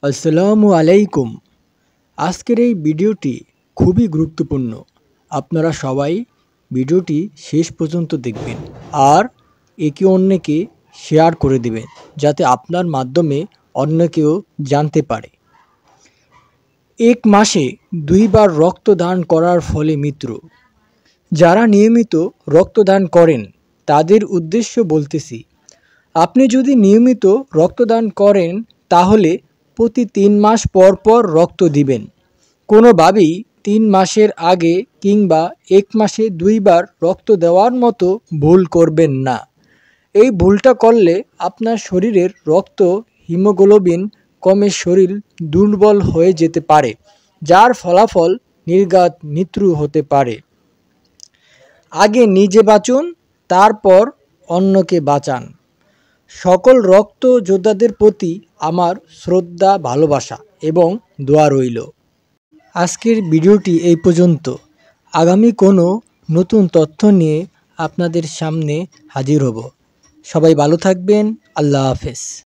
আসসালামু আলাইকুম। আজকের এই ভিডিওটি খুবই গুরুত্বপূর্ণ। আপনারা সবাই ভিডিওটি শেষ পর্যন্ত দেখবেন আর একে অন্যকে শেয়ার করে দেবেন, যাতে আপনার মাধ্যমে অন্য কেউ জানতে পারে। এক মাসে 2 বার রক্তদান করার ফলে মৃত্যু। যারা নিয়মিত রক্তদান করেন তাদের উদ্দেশ্য বলতেছি। আপনি যদি নিয়মিত রক্তদান করেন তাহলে প্রতি 3 মাস পর পর রক্ত দিবেন। কোনোভাবেই 3 মাসের আগে কিংবা 1 মাসে 2 বার রক্ত দেওয়ার মতো ভুল করবেন না। এই ভুলটা করলে আপনার শরীরের রক্ত হিমোগ্লোবিন কমে শরীর দুর্বল হয়ে যেতে পারে, যার ফলাফল নির্ঘাত মৃত্যু হতে পারে। আগে নিজে বাঁচুন, তারপর অন্যকে বাঁচান। সকল রক্ত যোদ্ধাদের প্রতি আমার শ্রদ্ধা, ভালোবাসা এবং দোয়া রইল। আজকের ভিডিওটি এই পর্যন্ত। আগামী কোনো নতুন তথ্য নিয়ে আপনাদের সামনে হাজির হব। সবাই ভালো থাকবেন। আল্লাহ হাফেজ।